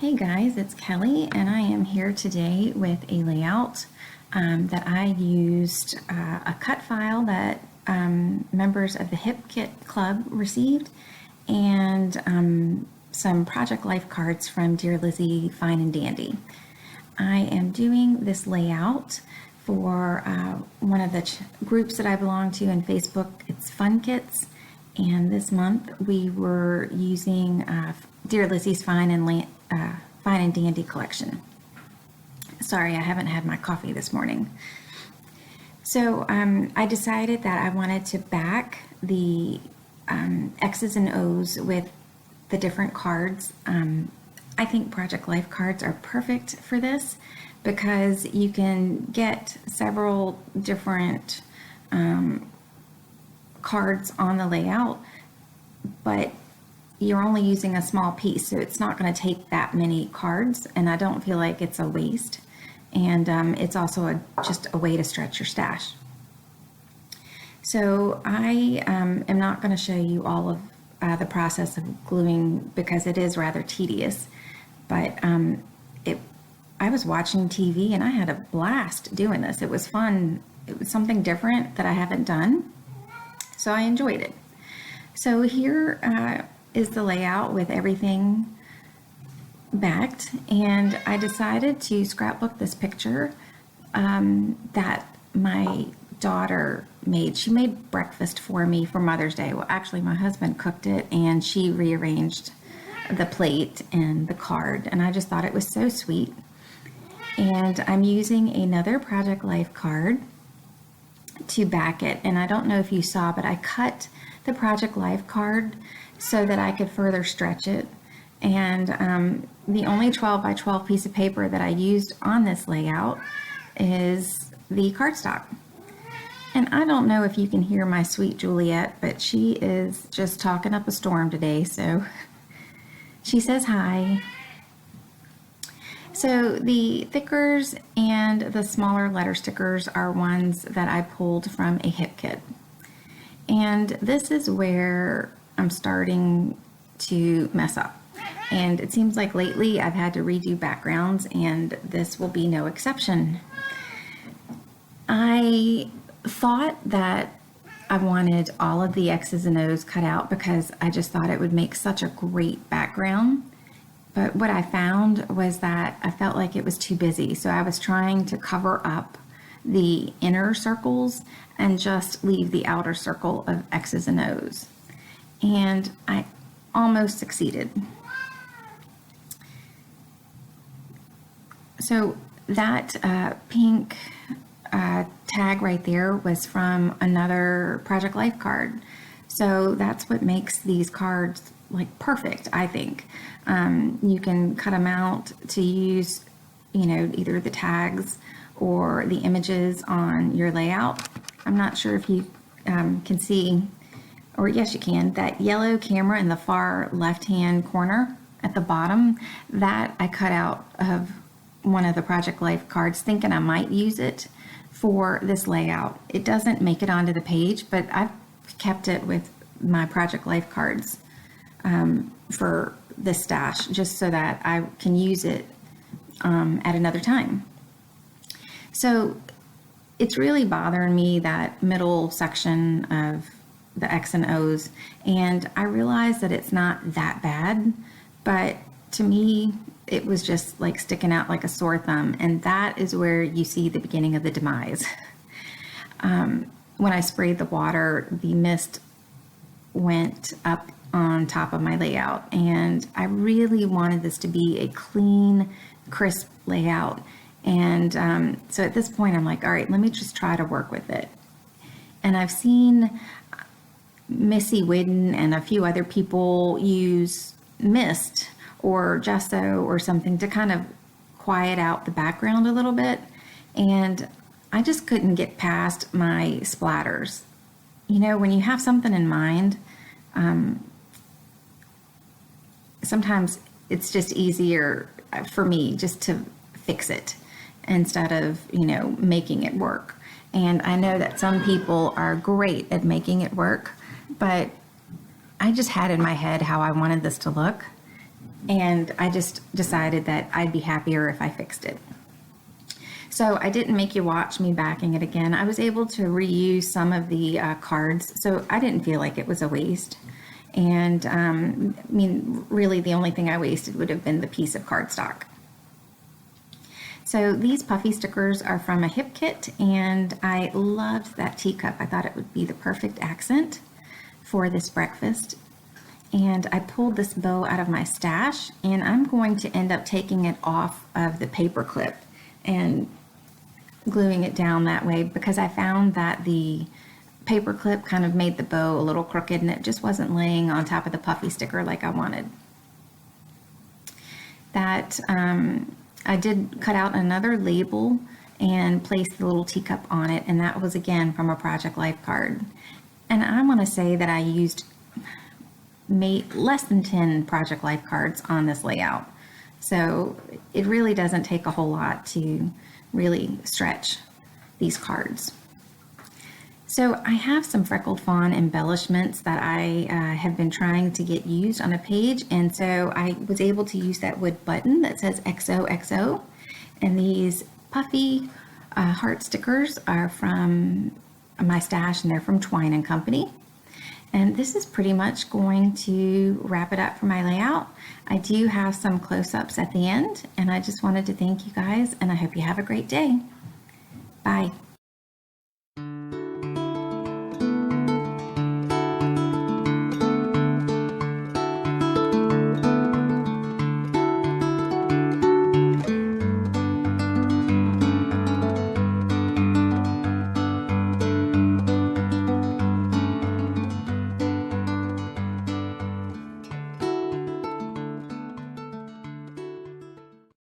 Hey guys, it's Kelly, and I am here today with a layout that I used a cut file that members of the Hip Kit Club received, and some Project Life cards from Dear Lizzie Fine and Dandy. I am doing this layout for one of the groups that I belong to in Facebook. It's Fun Kits, and this month we were using Dear Lizzie's Fine and Dandy collection. Sorry, I haven't had my coffee this morning. So I decided that I wanted to back the X's and O's with the different cards. I think Project Life cards are perfect for this because you can get several different cards on the layout, but you're only using a small piece, so it's not going to take that many cards, and I don't feel like it's a waste. And it's also just a way to stretch your stash. So I am not going to show you all of the process of gluing because it is rather tedious, but I was watching TV and I had a blast doing this. It was fun. It was something different that I haven't done, so I enjoyed it. So here is the layout with everything backed, and I decided to scrapbook this picture that my daughter made. She made breakfast for me for Mother's Day. Well, actually my husband cooked it and she rearranged the plate and the card, and I just thought it was so sweet. And I'm using another Project Life card to back it, and I don't know if you saw, but I cut the Project Life card so that I could further stretch it. And the only 12 by 12 piece of paper that I used on this layout is the cardstock. And I don't know if you can hear my sweet Juliet, but she is just talking up a storm today, so she says hi. So the thickers and the smaller letter stickers are ones that I pulled from a Hip Kit. And this is where I'm starting to mess up. And it seems like lately I've had to redo backgrounds, and this will be no exception. I thought that I wanted all of the X's and O's cut out because I just thought it would make such a great background. But what I found was that I felt like it was too busy. So I was trying to cover up the inner circles and just leave the outer circle of X's and O's. And I almost succeeded. So that pink tag right there was from another Project Life card. So that's what makes these cards like perfect, I think. You can cut them out to use, either the tags or the images on your layout. I'm not sure if you can see, or yes you can, that yellow camera in the far left-hand corner at the bottom, that I cut out of one of the Project Life cards thinking I might use it for this layout. It doesn't make it onto the page, but I've kept it with my Project Life cards for this stash just so that I can use it at another time. So it's really bothering me, that middle section of the X and O's, and I realize that it's not that bad, but to me it was just like sticking out like a sore thumb, and that is where you see the beginning of the demise. When I sprayed the water, the mist went up on top of my layout, and I really wanted this to be a clean, crisp layout. And so at this point I'm like, all right, let me just try to work with it. And I've seen Missy Whidden and a few other people use mist or gesso or something to kind of quiet out the background a little bit, and I just couldn't get past my splatters. When you have something in mind, sometimes it's just easier for me just to fix it instead of, making it work. And I know that some people are great at making it work, but I just had in my head how I wanted this to look. and I just decided that I'd be happier if I fixed it. So I didn't make you watch me backing it again. I was able to reuse some of the cards, so I didn't feel like it was a waste. And I mean, really the only thing I wasted would have been the piece of cardstock. So these puffy stickers are from a hip kit, and I loved that teacup. I thought it would be the perfect accent for this breakfast. And I pulled this bow out of my stash, and I'm going to end up taking it off of the paper clip and gluing it down that way, because I found that the paper clip kind of made the bow a little crooked and it just wasn't laying on top of the puffy sticker like I wanted. That I did cut out another label and place the little teacup on it, and that was again from a Project Life card. And I want to say that I used less than 10 Project Life cards on this layout. So it really doesn't take a whole lot to really stretch these cards. So I have some Freckled Fawn embellishments that I have been trying to get used on a page, and so I was able to use that wood button that says XOXO, and these puffy heart stickers are from my stash, and they're from Twine and Company. And this is pretty much going to wrap it up for my layout. I do have some close-ups at the end, and I just wanted to thank you guys, and I hope you have a great day. Bye.